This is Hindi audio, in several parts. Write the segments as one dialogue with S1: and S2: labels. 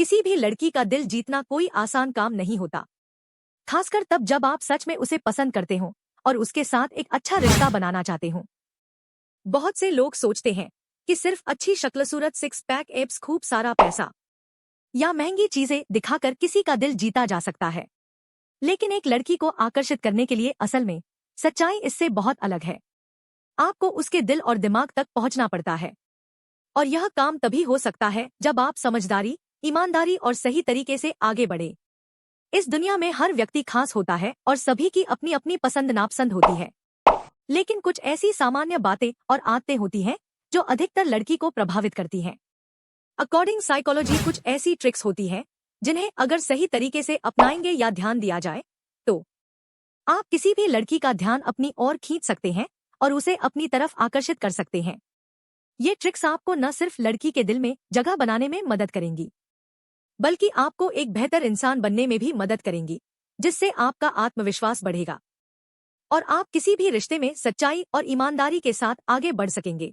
S1: किसी भी लड़की का दिल जीतना कोई आसान काम नहीं होता, खासकर तब जब आप सच में उसे पसंद करते हो और उसके साथ एक अच्छा रिश्ता बनाना चाहते हो। बहुत से लोग सोचते हैं कि सिर्फ अच्छी शक्ल-सूरत, सिक्स पैक, एब्स, खूब सारा पैसा या महंगी चीजें दिखाकर किसी का दिल जीता जा सकता है। लेकिन एक लड़की को आकर्षित करने के लिए असल में सच्चाई इससे बहुत अलग है। आपको उसके दिल और दिमाग तक पहुंचना पड़ता है, और यह काम तभी हो सकता है जब आप समझदारी, ईमानदारी और सही तरीके से आगे बढ़े। इस दुनिया में हर व्यक्ति खास होता है और सभी की अपनी अपनी पसंद नापसंद होती है, लेकिन कुछ ऐसी सामान्य बातें और आदतें होती हैं जो अधिकतर लड़की को प्रभावित करती हैं। अकॉर्डिंग साइकोलॉजी कुछ ऐसी ट्रिक्स होती हैं जिन्हें अगर सही तरीके से अपनाएंगे या ध्यान दिया जाए तो आप किसी भी लड़की का ध्यान अपनी ओर खींच सकते हैं और उसे अपनी तरफ आकर्षित कर सकते हैं। ये ट्रिक्स आपको न सिर्फ लड़की के दिल में जगह बनाने में मदद करेंगी, बल्कि आपको एक बेहतर इंसान बनने में भी मदद करेंगी, जिससे आपका आत्मविश्वास बढ़ेगा और आप किसी भी रिश्ते में सच्चाई और ईमानदारी के साथ आगे बढ़ सकेंगे।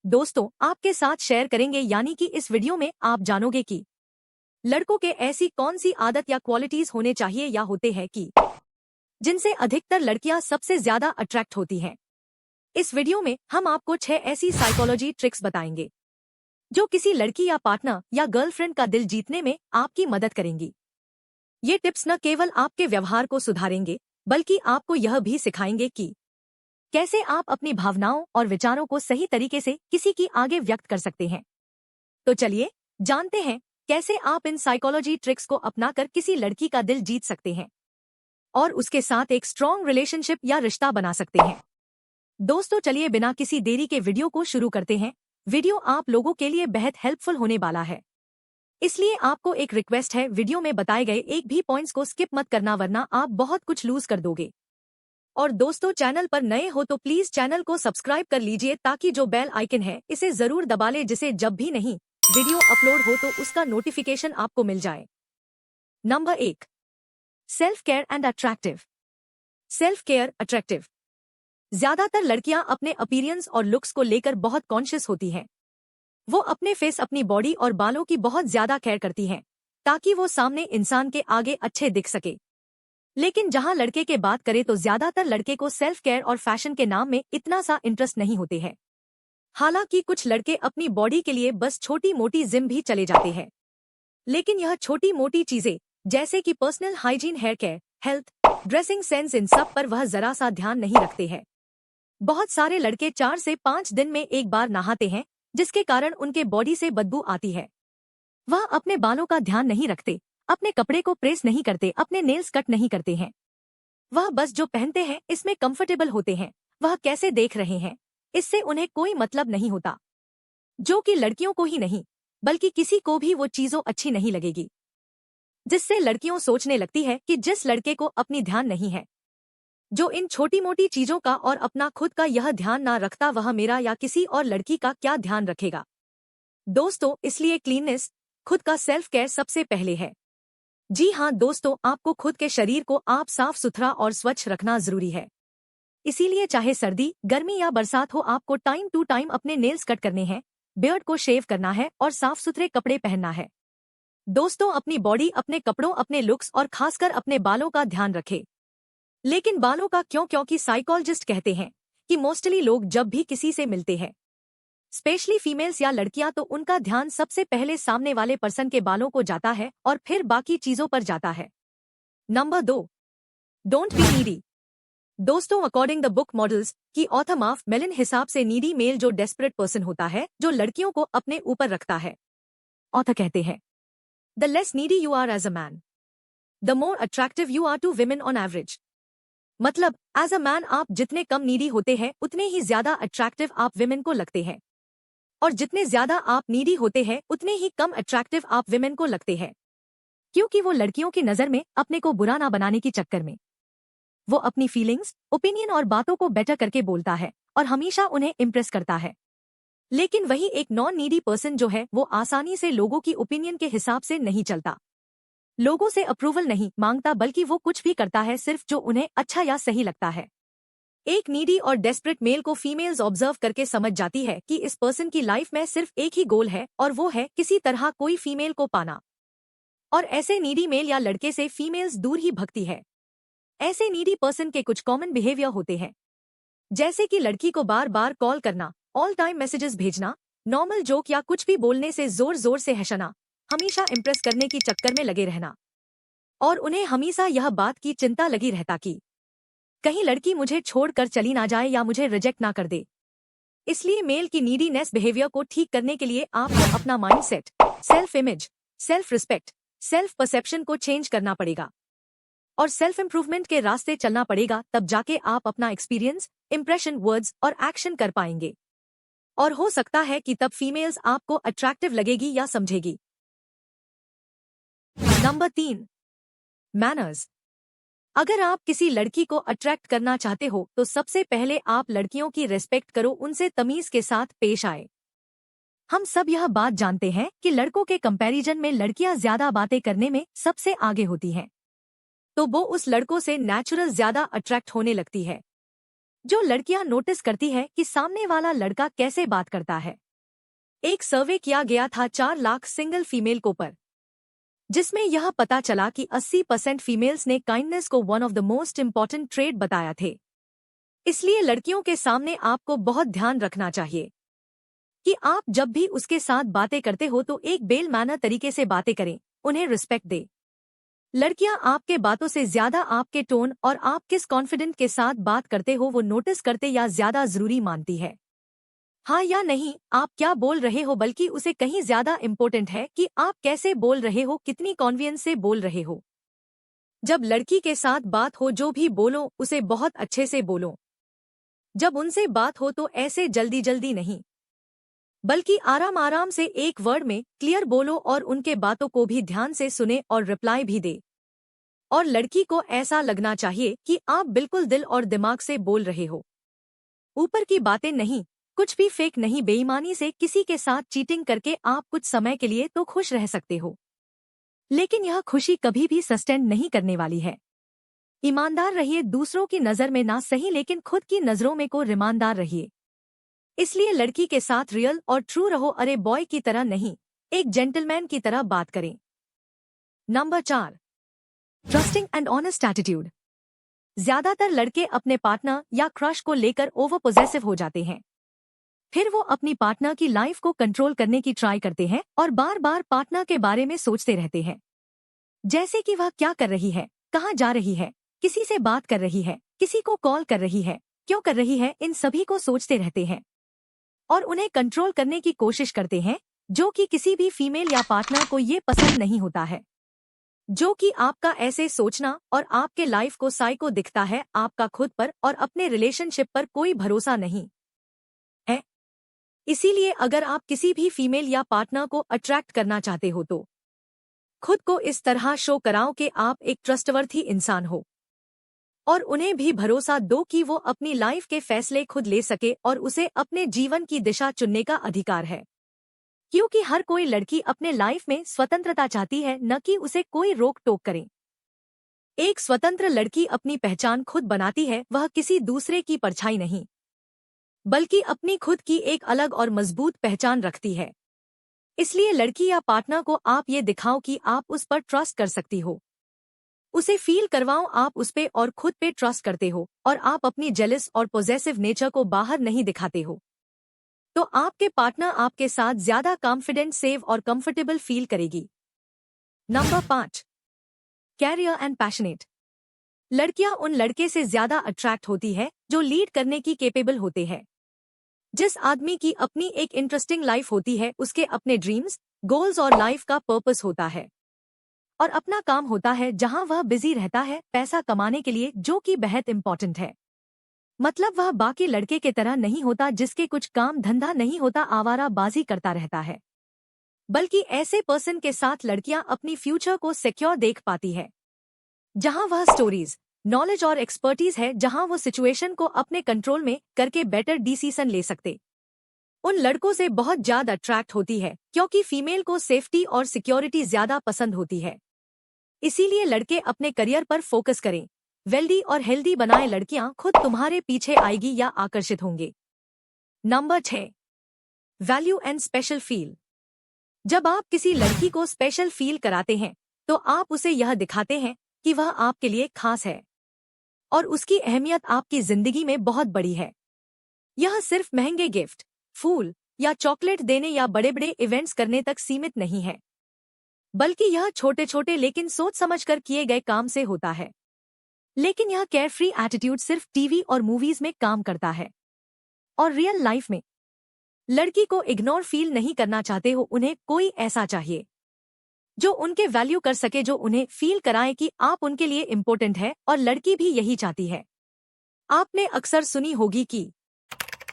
S1: दोस्तों, आपके साथ शेयर करेंगे यानी कि इस वीडियो में आप जानोगे कि लड़कों के ऐसी कौन सी आदत या क्वालिटीज होने चाहिए या होते हैं कि जिनसे अधिकतर लड़कियां सबसे ज्यादा अट्रैक्ट होती हैं। इस वीडियो में हम आपको 6 ऐसी साइकोलॉजी ट्रिक्स बताएंगे जो किसी लड़की या पार्टनर या गर्लफ्रेंड का दिल जीतने में आपकी मदद करेंगी। ये टिप्स न केवल आपके व्यवहार को सुधारेंगे, बल्कि आपको यह भी सिखाएंगे कि कैसे आप अपनी भावनाओं और विचारों को सही तरीके से किसी की आगे व्यक्त कर सकते हैं। तो चलिए जानते हैं कैसे आप इन साइकोलॉजी ट्रिक्स को अपनाकर किसी लड़की का दिल जीत सकते हैं और उसके साथ एक स्ट्रॉन्ग रिलेशनशिप या रिश्ता बना सकते हैं। दोस्तों, चलिए बिना किसी देरी के वीडियो को शुरू करते हैं। वीडियो आप लोगों के लिए बेहद हेल्पफुल होने वाला है, इसलिए आपको एक रिक्वेस्ट है, वीडियो में बताए गए एक भी पॉइंट्स को स्किप मत करना, वरना आप बहुत कुछ लूज कर दोगे। और दोस्तों, चैनल पर नए हो तो प्लीज चैनल को सब्सक्राइब कर लीजिए, ताकि जो बेल आइकन है इसे जरूर दबा ले, जिसे जब भी नहीं वीडियो अपलोड हो तो उसका नोटिफिकेशन आपको मिल जाए। Number 1, self care and attractive. Self care attractive. ज्यादातर लड़कियां अपने अपीयरेंस और लुक्स को लेकर बहुत कॉन्शियस होती हैं। वो अपने फेस, अपनी बॉडी और बालों की बहुत ज्यादा केयर करती हैं, ताकि वो सामने इंसान के आगे अच्छे दिख सके। लेकिन जहां लड़के के बात करें तो ज्यादातर लड़के को सेल्फ केयर और फैशन के नाम में इतना सा इंटरेस्ट नहीं होते हैं। हालांकि कुछ लड़के अपनी बॉडी के लिए बस छोटी मोटी जिम भी चले जाते हैं, लेकिन यह छोटी मोटी चीजें जैसे कि personal hygiene, hair care, health, dressing sense, इन सब पर वह जरा सा ध्यान नहीं रखते हैं। बहुत सारे लड़के 4 से 5 दिन में एक बार नहाते हैं, जिसके कारण उनके बॉडी से बदबू आती है। वह अपने बालों का ध्यान नहीं रखते, अपने कपड़े को प्रेस नहीं करते, अपने नेल्स कट नहीं करते हैं। वह बस जो पहनते हैं इसमें कंफर्टेबल होते हैं, वह कैसे देख रहे हैं इससे उन्हें कोई मतलब नहीं होता, जो कि लड़कियों को ही नहीं बल्कि किसी को भी वो चीजों अच्छी नहीं लगेगी, जिससे लड़कियों सोचने लगती है कि जिस लड़के को अपनी ध्यान नहीं है, जो इन छोटी मोटी चीजों का और अपना खुद का यह ध्यान ना रखता, वह मेरा या किसी और लड़की का क्या ध्यान रखेगा। दोस्तों, इसलिए क्लीननेस, खुद का सेल्फ केयर सबसे पहले है। जी हाँ दोस्तों, आपको खुद के शरीर को आप साफ सुथरा और स्वच्छ रखना जरूरी है। इसीलिए चाहे सर्दी, गर्मी या बरसात हो, आपको टाइम टू टाइम अपने नेल्स कट करने हैं, बियर्ड को शेव करना है और साफ सुथरे कपड़े पहनना है। दोस्तों, अपनी बॉडी, अपने कपड़ों, अपने लुक्स और खासकर अपने बालों का ध्यान रखें। लेकिन बालों का क्यों? क्योंकि साइकोलॉजिस्ट कहते हैं कि मोस्टली लोग जब भी किसी से मिलते हैं, स्पेशली फीमेल्स या लड़कियां, तो उनका ध्यान सबसे पहले सामने वाले पर्सन के बालों को जाता है और फिर बाकी चीजों पर जाता है। Number 2, don't be needy. दोस्तों, अकॉर्डिंग द बुक मॉडल्स की ऑथर मार्फ मेलिन हिसाब से नीडी मेल जो डेस्परेट पर्सन होता है, जो लड़कियों को अपने ऊपर रखता है। ऑथर कहते हैं, the less needy you are as a man, the more attractive you are to women on average. मतलब, एज अ मैन आप जितने कम नीडी होते हैं उतने ही ज्यादा अट्रैक्टिव आप विमेन को लगते हैं, और जितने ज्यादा आप नीडी होते हैं उतने ही कम अट्रैक्टिव आप विमेन को लगते हैं। क्योंकि वो लड़कियों की नजर में अपने को बुरा ना बनाने की चक्कर में वो अपनी फीलिंग्स, ओपिनियन और बातों को बेटर करके बोलता है और हमेशा उन्हें इम्प्रेस करता है। लेकिन वही एक नॉन नीडी पर्सन जो है, वो आसानी से लोगों की ओपिनियन के हिसाब से नहीं चलता, लोगों से अप्रूवल नहीं मांगता, बल्कि वो कुछ भी करता है सिर्फ जो उन्हें अच्छा या सही लगता है। एक नीडी और डेस्परेट मेल को फीमेल्स ऑब्जर्व करके समझ जाती है कि इस पर्सन की लाइफ में सिर्फ एक ही गोल है, और वो है किसी तरह कोई फीमेल को पाना। और ऐसे नीडी मेल या लड़के से फीमेल्स दूर ही भगती है। ऐसे नीडी पर्सन के कुछ कॉमन बिहेवियर होते हैं, जैसे कि लड़की को बार बार कॉल करना, ऑल टाइम मैसेजेस भेजना, नॉर्मल जोक या कुछ भी बोलने से जोर जोर से हंसना, हमेशा इम्प्रेस करने की चक्कर में लगे रहना, और उन्हें हमेशा यह बात की चिंता लगी रहता कि कहीं लड़की मुझे छोड़कर चली ना जाए या मुझे रिजेक्ट ना कर दे। इसलिए मेल की नीडीनेस बिहेवियर को ठीक करने के लिए आपको अपना mindset, self image, self respect, self perception को चेंज करना पड़ेगा और सेल्फ इंप्रूवमेंट के रास्ते चलना पड़ेगा। तब जाके आप अपना एक्सपीरियंस, इंप्रेशन, वर्ड्स और एक्शन कर पाएंगे, और हो सकता है कि तब फीमेल्स आपको अट्रैक्टिव लगेगी या समझेगी। Number 3, manners. अगर आप किसी लड़की को अट्रैक्ट करना चाहते हो तो सबसे पहले आप लड़कियों की रेस्पेक्ट करो, उनसे तमीज के साथ पेश आए। हम सब यह बात जानते हैं कि लड़कों के कंपैरिजन में लड़कियां ज्यादा बातें करने में सबसे आगे होती हैं, तो वो उस लड़कों से नेचुरल ज्यादा अट्रैक्ट होने लगती है। जो लड़कियां नोटिस करती है कि सामने वाला लड़का कैसे बात करता है। एक सर्वे किया गया था 4 लाख सिंगल फीमेल को पर, जिसमें यह पता चला कि 80% फीमेल्स ने काइंडनेस को one of the most important trade बताया थे। इसलिए लड़कियों के सामने आपको बहुत ध्यान रखना चाहिए कि आप जब भी उसके साथ बातें करते हो तो एक बेल मैनर तरीके से बातें करें, उन्हें रिस्पेक्ट दे। लड़कियां आपके बातों से ज्यादा आपके टोन और आप किस कॉन्फिडेंट के साथ बात करते हो वो नोटिस करते या ज्यादा जरूरी मानती है। हाँ या नहीं, आप क्या बोल रहे हो, बल्कि उसे कहीं ज्यादा इम्पोर्टेंट है कि आप कैसे बोल रहे हो, कितनी कॉन्फिडेंस से बोल रहे हो। जब लड़की के साथ बात हो, जो भी बोलो उसे बहुत अच्छे से बोलो। जब उनसे बात हो तो ऐसे जल्दी जल्दी नहीं, बल्कि आराम आराम से एक वर्ड में क्लियर बोलो और उनके बातों को भी ध्यान से सुने और रिप्लाई भी दे। और लड़की को ऐसा लगना चाहिए कि आप बिल्कुल दिल और दिमाग से बोल रहे हो, ऊपर की बातें नहीं, कुछ भी फेक नहीं। बेईमानी से किसी के साथ चीटिंग करके आप कुछ समय के लिए तो खुश रह सकते हो, लेकिन यह खुशी कभी भी सस्टेन नहीं करने वाली है। ईमानदार रहिए, दूसरों की नज़र में ना सही लेकिन खुद की नज़रों में को ईमानदार रहिए। इसलिए लड़की के साथ रियल और ट्रू रहो, अरे बॉय की तरह नहीं, एक जेंटलमैन की तरह बात करें। Number 4, trusting and honest attitude. ज्यादातर लड़के अपने पार्टनर या क्रश को लेकर ओवर पोजेसिव हो जाते हैं। फिर वो अपनी पार्टनर की लाइफ को कंट्रोल करने की ट्राई करते हैं और बार बार पार्टनर के बारे में सोचते रहते हैं, जैसे कि वह क्या कर रही है, कहाँ जा रही है, किसी से बात कर रही है, किसी को कॉल कर रही है, क्यों कर रही है, इन सभी को सोचते रहते हैं और उन्हें कंट्रोल करने की कोशिश करते हैं, जो कि किसी भी फीमेल या पार्टनर को ये पसंद नहीं होता है। जो कि आपका ऐसे सोचना और आपके लाइफ को साइको दिखता है, आपका खुद पर और अपने रिलेशनशिप पर कोई भरोसा नहीं है। इसीलिए अगर आप किसी भी फीमेल या पार्टनर को अट्रैक्ट करना चाहते हो तो खुद को इस तरह शो कराओ कि आप एक ट्रस्टवर्थी इंसान हो, और उन्हें भी भरोसा दो कि वो अपनी लाइफ के फैसले खुद ले सके और उसे अपने जीवन की दिशा चुनने का अधिकार है। क्योंकि हर कोई लड़की अपने लाइफ में स्वतंत्रता चाहती है, न कि उसे कोई रोक टोक करे। एक स्वतंत्र लड़की अपनी पहचान खुद बनाती है, वह किसी दूसरे की परछाई नहीं, बल्कि अपनी खुद की एक अलग और मजबूत पहचान रखती है। इसलिए लड़की या पार्टनर को आप ये दिखाओ कि आप उस पर ट्रस्ट कर सकती हो, उसे फील करवाओ आप उस पे और खुद पे ट्रस्ट करते हो, और आप अपनी जेलस और पॉजेसिव नेचर को बाहर नहीं दिखाते हो, तो आपके पार्टनर आपके साथ ज्यादा कॉन्फिडेंट, सेफ और कंफर्टेबल फील करेगी। Number 5, career and passionate. लड़कियां उन लड़के से ज्यादा अट्रैक्ट होती है जो लीड करने की केपेबल होते हैं। जिस आदमी की अपनी एक इंटरेस्टिंग लाइफ होती है, उसके अपने ड्रीम्स, गोल्स और लाइफ का पर्पस होता है, और अपना काम होता है जहां वह बिजी रहता है पैसा कमाने के लिए, जो कि बेहद इंपॉर्टेंट है। मतलब वह बाकी लड़के के तरह नहीं होता जिसके कुछ काम धंधा नहीं होता, आवारा बाजी करता रहता है, बल्कि ऐसे पर्सन के साथ लड़कियां अपनी फ्यूचर को सिक्योर देख पाती है, जहां वह स्टोरीज, नॉलेज और एक्सपर्टीज है, जहां वो सिचुएशन को अपने कंट्रोल में करके बेटर डिसीजन ले सकते। उन लड़कों से बहुत ज्यादा अट्रैक्ट होती है क्योंकि फीमेल को सेफ्टी और सिक्योरिटी ज्यादा पसंद होती है। इसीलिए लड़के अपने करियर पर फोकस करें, वेल्दी और हेल्दी बनाए, लड़कियां खुद तुम्हारे पीछे आएगी या आकर्षित होंगे। Number 6, value and special feel. जब आप किसी लड़की को स्पेशल फील कराते हैं तो आप उसे यह दिखाते हैं कि वह आपके लिए खास है और उसकी अहमियत आपकी जिंदगी में बहुत बड़ी है। यह सिर्फ महंगे गिफ्ट, फूल या चॉकलेट देने या बड़े बड़े इवेंट्स करने तक सीमित नहीं है, बल्कि यह छोटे छोटे लेकिन सोच समझकर किए गए काम से होता है। लेकिन यह केयरफ्री एटीट्यूड सिर्फ टीवी और मूवीज में काम करता है, और रियल लाइफ में लड़की को इग्नोर फील नहीं करना चाहते हो। उन्हें कोई ऐसा चाहिए जो उनके वैल्यू कर सके, जो उन्हें फील कराए कि आप उनके लिए इम्पोर्टेंट है, और लड़की भी यही चाहती है। आपने अक्सर सुनी होगी कि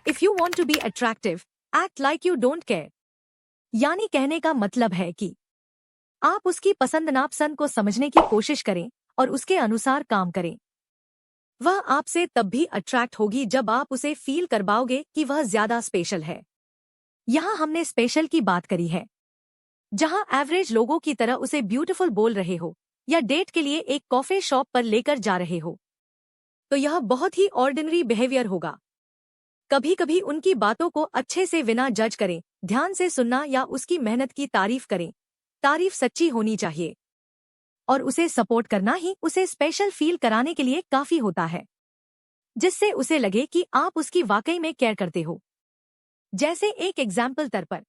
S1: if you want to be attractive, act like you don't care. यानी कहने का मतलब है कि आप उसकी पसंद नापसंद को समझने की कोशिश करें और उसके अनुसार काम करें। वह आपसे तब भी अट्रैक्ट होगी जब आप उसे फील करवाओगे कि वह ज्यादा स्पेशल है। यहाँ हमने स्पेशल की बात करी है, जहाँ एवरेज लोगों की तरह उसे ब्यूटीफुल बोल रहे हो या डेट के लिए एक कॉफी शॉप पर लेकर जा रहे हो, तो यह बहुत ही ऑर्डिनरी बिहेवियर होगा। कभी कभी उनकी बातों को अच्छे से बिना जज करें, ध्यान से सुनना या उसकी मेहनत की तारीफ करें। तारीफ सच्ची होनी चाहिए, और उसे सपोर्ट करना ही उसे स्पेशल फील कराने के लिए काफी होता है, जिससे उसे लगे कि आप उसकी वाकई में केयर करते हो। जैसे एक एग्जाम्पल तौर पर,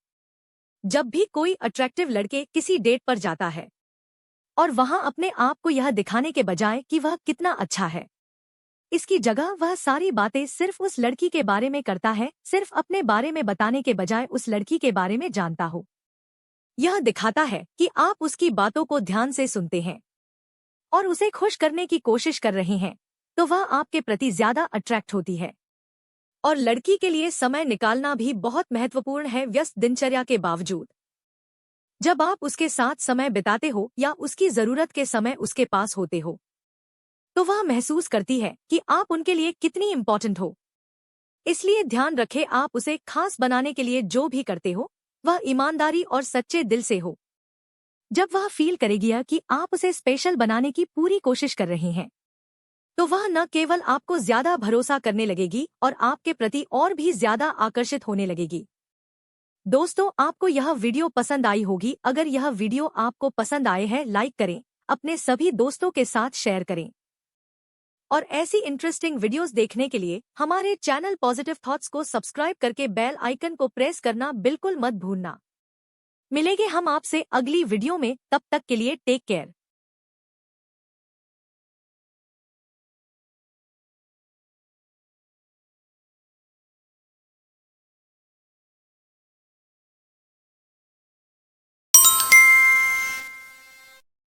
S1: जब भी कोई अट्रैक्टिव लड़के किसी डेट पर जाता है और वहां अपने आप को यह दिखाने के बजाय कि वह कितना अच्छा है, इसकी जगह वह सारी बातें सिर्फ उस लड़की के बारे में करता है, सिर्फ अपने बारे में बताने के बजाय उस लड़की के बारे में जानता हो। यह दिखाता है कि आप उसकी बातों को ध्यान से सुनते हैं और उसे खुश करने की कोशिश कर रहे हैं, तो वह आपके प्रति ज्यादा अट्रैक्ट होती है। और लड़की के लिए समय निकालना भी बहुत महत्वपूर्ण है। व्यस्त दिनचर्या के बावजूद जब आप उसके साथ समय बिताते हो या उसकी जरूरत के समय उसके पास होते हो, तो वह महसूस करती है कि आप उनके लिए कितनी इम्पोर्टेंट हो। इसलिए ध्यान रखें, आप उसे खास बनाने के लिए जो भी करते हो वह ईमानदारी और सच्चे दिल से हो। जब वह फील करेगी कि आप उसे स्पेशल बनाने की पूरी कोशिश कर रहे हैं, तो वह न केवल आपको ज्यादा भरोसा करने लगेगी और आपके प्रति और भी ज्यादा आकर्षित होने लगेगी। दोस्तों, आपको यह वीडियो पसंद आई होगी। अगर यह वीडियो आपको पसंद आए है, लाइक करें, अपने सभी दोस्तों के साथ शेयर करें, और ऐसी इंटरेस्टिंग वीडियोस देखने के लिए हमारे चैनल पॉजिटिव थॉट्स को सब्सक्राइब करके बेल आइकन को प्रेस करना बिल्कुल मत भूलना। मिलेंगे हम आपसे अगली वीडियो में, तब तक के लिए टेक केयर।